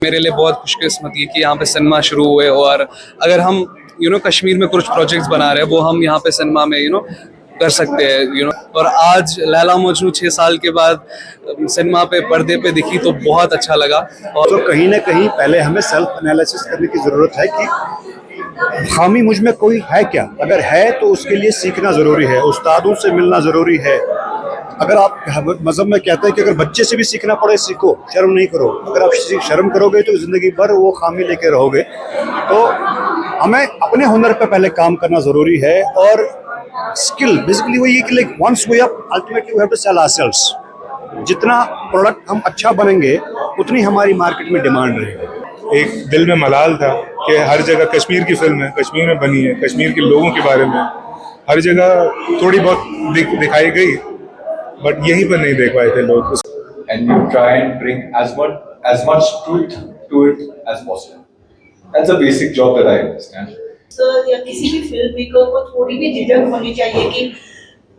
मेरे लिए बहुत खुशकिस्मती है कि यहाँ पे सिनेमा शुरू हुए और अगर हम कश्मीर में कुछ प्रोजेक्ट्स बना रहे हैं वो हम यहाँ पे सिनेमा में कर सकते हैं और आज लैला मजनू 6 साल के बाद सिनेमा पे पर्दे पे दिखी तो बहुत अच्छा लगा। और तो कहीं ना कहीं पहले हमें सेल्फ एनालिसिस करने की ज़रूरत है कि खामी मुझ में कोई है क्या। अगर है तो उसके लिए सीखना ज़रूरी है, उस्तादों से मिलना ज़रूरी है। अगर आप मज़हब में कहते हैं कि अगर बच्चे से भी सीखना पड़े सीखो, शर्म नहीं करो। अगर आप शर्म करोगे तो ज़िंदगी भर वो खामी लेके रहोगे। तो हमें अपने हुनर पे पहले काम करना ज़रूरी है और स्किल बेसिकली वही है कि like once we up ultimately we have to sell ourselves. जितना प्रोडक्ट हम अच्छा बनेंगे उतनी हमारी मार्केट में डिमांड रहेगी। एक दिल में मलाल था कि हर जगह कश्मीर की फिल्म है, कश्मीर में बनी है, कश्मीर के लोगों के बारे में हर जगह थोड़ी बहुत दिखाई गई, बट यहीं पर नहीं देख पाए थे लोग। And you try and bring as much truth to it as possible. That's a basic job that I understand. या किसी भी फिल्म मेकर को थोड़ी भी झिझक होनी चाहिए कि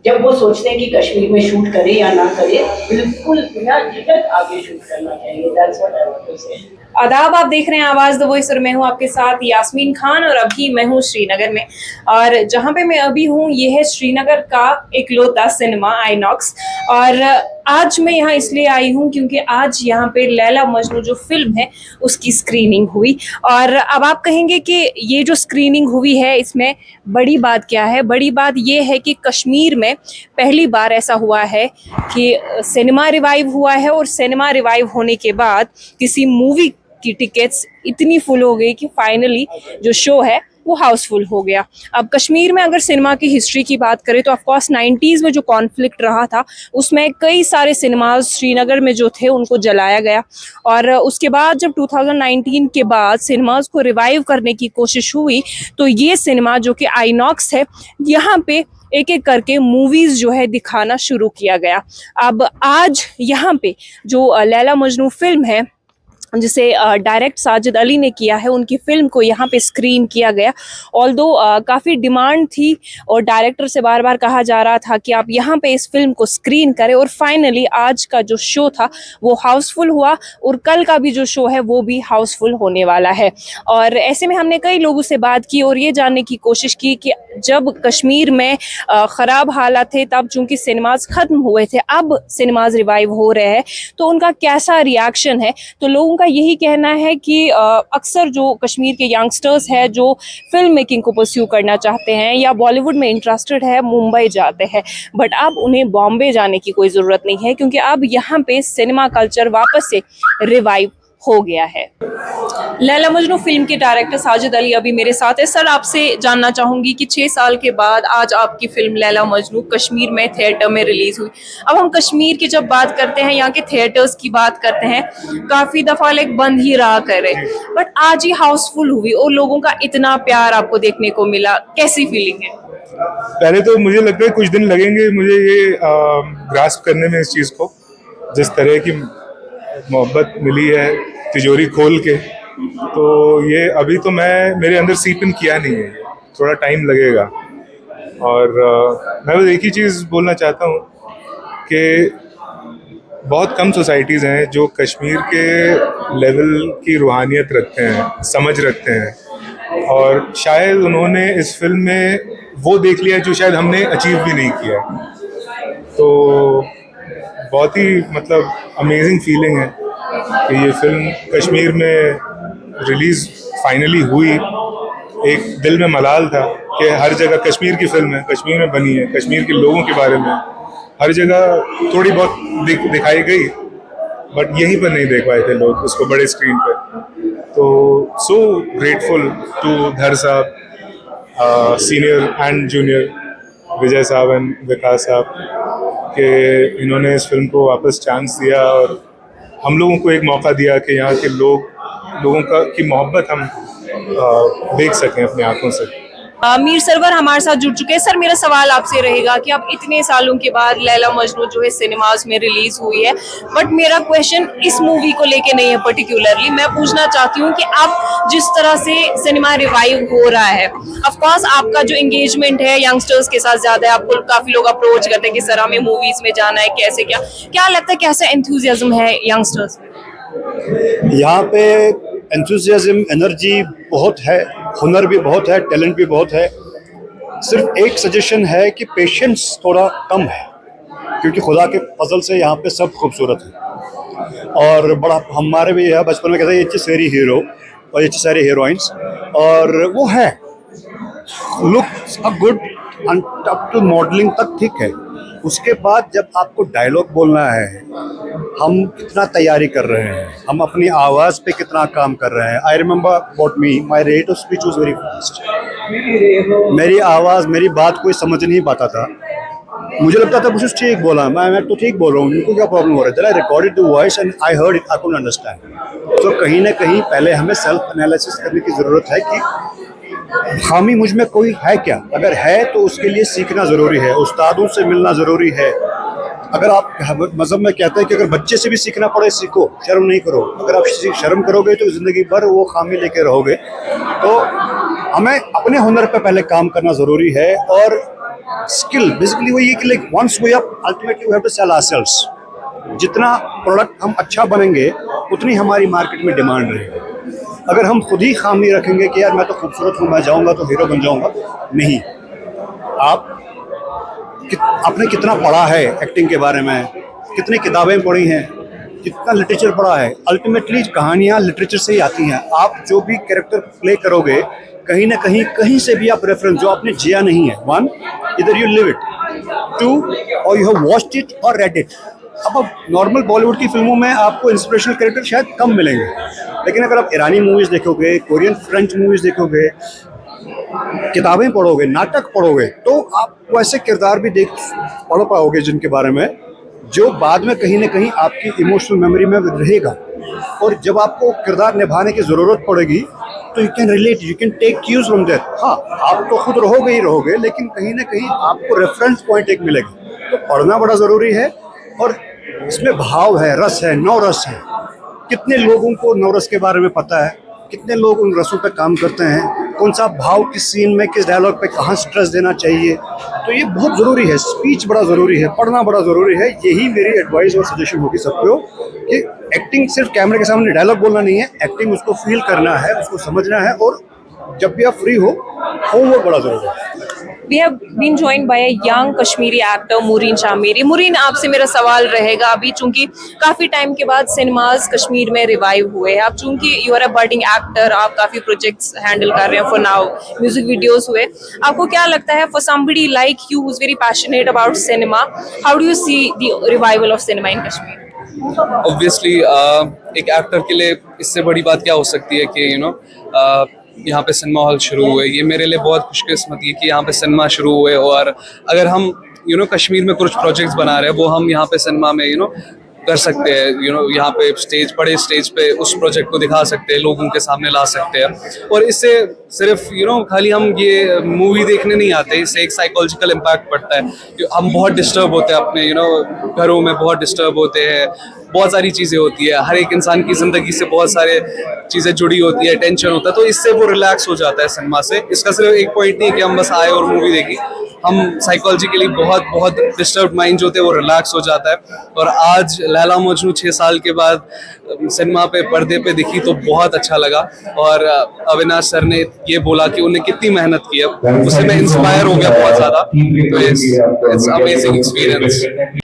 जब वो सोचते हैं कि कश्मीर में शूट करे या ना करे, बिल्कुल बिना झिझक आगे शूट करना चाहिए। That's what I want to say. आदाब, आप देख रहे हैं आवाज़ द वॉइस और मैं हूं आपके साथ यास्मीन खान और अभी मैं हूं श्रीनगर में। और जहां पे मैं अभी हूं ये है श्रीनगर का इकलौता सिनेमा आईनॉक्स। और आज मैं यहां इसलिए आई हूं क्योंकि आज यहां पे लैला मजनू जो फिल्म है उसकी स्क्रीनिंग हुई। और अब आप कहेंगे कि ये जो स्क्रीनिंग हुई है इसमें बड़ी बात क्या है? बड़ी बात ये है कि कश्मीर में पहली बार ऐसा हुआ है कि सिनेमा रिवाइव हुआ है और सिनेमा रिवाइव होने के बाद किसी मूवी की टिकट्स इतनी फुल हो गई कि फाइनली जो शो है वो हाउसफुल हो गया। अब कश्मीर में अगर सिनेमा की हिस्ट्री की बात करें तो ऑफ कोर्स 90s में जो कॉन्फ्लिक्ट रहा था उसमें कई सारे सिनेमाज श्रीनगर में जो थे उनको जलाया गया। और उसके बाद जब 2019 के बाद सिनेमाज को रिवाइव करने की कोशिश हुई तो ये सिनेमा जो कि आईनॉक्स है यहाँ पे एक एक करके मूवीज जो है दिखाना शुरू किया गया। अब आज यहाँ पे जो लैला मजनू फिल्म है जिसे डायरेक्ट साजिद अली ने किया है, उनकी फिल्म को यहाँ पे स्क्रीन किया गया। ऑल्दो काफ़ी डिमांड थी और डायरेक्टर से बार बार कहा जा रहा था कि आप यहाँ पे इस फिल्म को स्क्रीन करें और फाइनली आज का जो शो था वो हाउसफुल हुआ और कल का भी जो शो है वो भी हाउसफुल होने वाला है। और ऐसे में हमने कई लोगों से बात की और ये जानने की कोशिश की कि जब कश्मीर में ख़राब हालात थे तब चूँकि सिनेमाज ख़त्म हुए थे, अब सिनेमाज रिवाइव हो रहे हैं तो उनका कैसा रिएक्शन है। तो लोगों यही कहना है कि अक्सर जो कश्मीर के यंगस्टर्स हैं जो फिल्म मेकिंग को परस्यू करना चाहते हैं या बॉलीवुड में इंटरेस्टेड है मुंबई जाते हैं, बट अब उन्हें बॉम्बे जाने की कोई ज़रूरत नहीं है क्योंकि अब यहाँ पे सिनेमा कल्चर वापस से रिवाइव हो गया है। लैला मजनू फिल्म के डायरेक्टर साजिद अली अभी मेरे साथ है। सर, आपसे जानना चाहूँगी कि 6 साल के बाद आज आपकी फिल्म लैला मजनू कश्मीर में थिएटर में रिलीज़ हुई। अब हम कश्मीर की जब बात करते हैं, यहाँ के थिएटर्स की बात करते हैं, काफ़ी दफ़ा लाइक बंद ही रहा करे, बट आज ही हाउसफुल हुई और लोगों का इतना प्यार आपको देखने को मिला, कैसी फीलिंग है? पहले तो मुझे लगता है कुछ दिन लगेंगे मुझे ये ग्रास्प करने में इस चीज़ को, जिस तरह की मोहब्बत मिली है तिजोरी खोल के, तो ये अभी तो मेरे अंदर सीप इन किया नहीं है, थोड़ा टाइम लगेगा। और मैं बस एक ही चीज़ बोलना चाहता हूँ कि बहुत कम सोसाइटीज़ हैं जो कश्मीर के लेवल की रूहानियत रखते हैं, समझ रखते हैं, और शायद उन्होंने इस फिल्म में वो देख लिया जो शायद हमने अचीव भी नहीं किया। तो बहुत ही मतलब अमेजिंग फीलिंग है कि ये फिल्म कश्मीर में रिलीज़ फाइनली हुई। एक दिल में मलाल था कि हर जगह कश्मीर की फिल्म है, कश्मीर में बनी है, कश्मीर के लोगों के बारे में हर जगह थोड़ी बहुत दिखाई गई, बट यहीं पर नहीं देख पाए थे लोग उसको बड़े स्क्रीन पे। तो सो ग्रेटफुल टू धर साहब, सीनियर एंड जूनियर, विजय साहब एंड विकास साहब कि इन्होंने इस फिल्म को वापस चांस दिया और हम लोगों को एक मौका दिया कि यहाँ के लोगों की मोहब्बत हम देख सकें अपनी आंखों से। मीर सरवर हमारे साथ जुड़ चुके हैं। सर, मेरा सवाल आपसे रहेगा कि अब इतने सालों के बाद लैला मजनू जो है सिनेमाज में रिलीज हुई है, बट मेरा क्वेश्चन इस मूवी को लेके नहीं है पर्टिकुलरली। मैं पूछना चाहती हूँ कि अब जिस तरह से सिनेमा रिवाइव हो रहा है, ऑफ कोर्स आपका जो एंगेजमेंट है यंगस्टर्स के साथ ज्यादा है, आपको काफी लोग अप्रोच करते हैं कि सर हमें मूवीज में जाना है, कैसे क्या लगता है, कैसा एंथुजियाज्म है यंगस्टर्स में? यहाँ पे एंथुसियाज्म, एनर्जी बहुत है, हुनर भी बहुत है, टैलेंट भी बहुत है। सिर्फ एक सजेशन है कि पेशेंस थोड़ा कम है, क्योंकि खुदा के फजल से यहाँ पे सब खूबसूरत है। और बड़ा हमारे भी है बचपन में कहते हैं ये सारी हीरो और ये सारे हीरोइंस, और वो है looks a good up to modelling तक ठीक है। उसके बाद जब आपको डायलॉग बोलना है, हम कितना तैयारी कर रहे हैं, हम अपनी आवाज़ पे कितना काम कर रहे हैं। I remember about me, my rate of speech was very fast. मेरी आवाज़, मेरी बात कोई समझ नहीं पाता था। मुझे लगता था कुछ ठीक बोला, मैं तो ठीक बोल रहा हूँ, उनको क्या प्रॉब्लम हो रहा है। जब I recorded the voice and I heard it, I couldn't understand. तो कहीं ना कहीं पहले हमें सेल्फ एनालिसिस करने की ज़रूरत है कि खामी मुझ में कोई है क्या। अगर है तो उसके लिए सीखना ज़रूरी है, उस्तादों से मिलना ज़रूरी है। अगर आप मज़हब में कहते हैं कि अगर बच्चे से भी सीखना पड़े सीखो, शर्म नहीं करो। अगर आप शर्म करोगे तो ज़िंदगी भर वो खामी लेके रहोगे। तो हमें अपने हुनर पे पहले काम करना ज़रूरी है। और स्किल बेसिकली वही है कि like once we up ultimately we have to sell ourselves. जितना प्रोडक्ट हम अच्छा बनेंगे उतनी हमारी मार्केट में डिमांड रहेगी। अगर हम खुद ही खामी रखेंगे कि यार मैं तो खूबसूरत हूँ, मैं जाऊँगा तो हीरो बन जाऊँगा, नहीं। आपने कितना पढ़ा है एक्टिंग के बारे में, कितनी किताबें पढ़ी हैं, कितना लिटरेचर पढ़ा है। अल्टीमेटली कहानियाँ लिटरेचर से ही आती हैं। आप जो भी कैरेक्टर प्ले करोगे कहीं ना कहीं से भी आप रेफरेंस जो आपने जिया नहीं है, वन इधर यू लिव इट, टू और यू हैव वॉच्ड इट और रेड इट। अब नॉर्मल बॉलीवुड की फिल्मों में आपको इंस्पिरेशनल कैरेक्टर शायद कम मिलेंगे, लेकिन अगर आप ईरानी मूवीज़ देखोगे, कोरियन फ्रेंच मूवीज़ देखोगे, किताबें पढ़ोगे, नाटक पढ़ोगे, तो आप वैसे किरदार भी पढ़ पाओगे जिनके बारे में जो बाद में कहीं ना कहीं आपकी इमोशनल मेमोरी में रहेगा। और जब आपको किरदार निभाने की ज़रूरत पड़ेगी तो you can relate, you can take cues from that. हाँ, आप तो खुद रहोगे ही रहोगे, लेकिन कहीं ना कहीं आपको रेफरेंस पॉइंट एक मिलेगा। तो पढ़ना बड़ा ज़रूरी है। और इसमें भाव है, रस है, नौ रस है। कितने लोगों को नौ रस के बारे में पता है, कितने लोग उन रसों पे काम करते हैं, कौन सा भाव किस सीन में, किस डायलॉग पे कहाँ स्ट्रेस देना चाहिए। तो ये बहुत ज़रूरी है। स्पीच बड़ा ज़रूरी है, पढ़ना बड़ा ज़रूरी है। यही मेरी एडवाइस और सजेशन होगी सबको कि एक्टिंग सिर्फ कैमरे के सामने डायलॉग बोलना नहीं है, एक्टिंग उसको फील करना है, उसको समझना है। और जब भी आप फ्री हो, होमवर्क बड़ा ज़रूरी है। We have been joined by a young Kashmiri actor, Mooreen Shamiri. Mooreen, आपसे मेरा सवाल रहेगा अभी, चूंकि काफ़ी टाइम के बाद सिनेमाज कश्मीर में रिवाइव हुए हैं। आप चूंकि यू आर अ बर्डिंग एक्टर, आप काफ़ी प्रोजेक्ट्स हैंडल कर रहे हैं फॉर नाउ, म्यूजिक वीडियोस हुए। आपको क्या लगता है, for somebody like you who is very passionate about cinema, how do you see the revival of cinema in Kashmir? Obviously एक एक्टर के लिए इससे बड़ी बात क्या हो सकती है कि यहाँ पे सिनेमा हॉल शुरू हुए। ये मेरे लिए बहुत खुशकिस्मती है कि यहाँ पे सिनेमा शुरू हुए। और अगर हम कश्मीर में कुछ प्रोजेक्ट्स बना रहे हैं वो हम यहाँ पे सिनेमा में कर सकते हैं। यहाँ पे बड़े स्टेज पे उस प्रोजेक्ट को दिखा सकते हैं, लोगों के सामने ला सकते हैं। और इससे सिर्फ खाली हम ये मूवी देखने नहीं आते, इससे एक साइकोलॉजिकल इम्पैक्ट पड़ता है। हम बहुत डिस्टर्ब होते हैं अपने घरों में, बहुत डिस्टर्ब होते हैं, बहुत सारी चीज़ें होती है। हर एक इंसान की ज़िंदगी से बहुत सारे चीज़ें जुड़ी होती है, टेंशन होता है, तो इससे वो रिलैक्स हो जाता है सिनेमा से। इसका सिर्फ एक पॉइंट नहीं है कि हम बस आए और मूवी देखी, हम साइकोलॉजिकली बहुत डिस्टर्ब माइंड जो होते हैं वो रिलैक्स हो जाता है। और आज लैला मजनू 6 साल के बाद सिनेमा पे पर्दे पे दिखी तो बहुत अच्छा लगा। और अविनाश सर ने ये बोला कि उन्हें कितनी मेहनत की है, उससे मैं इंस्पायर हो गया बहुत ज़्यादा। तो इट्स अमेजिंग एक्सपीरियंस।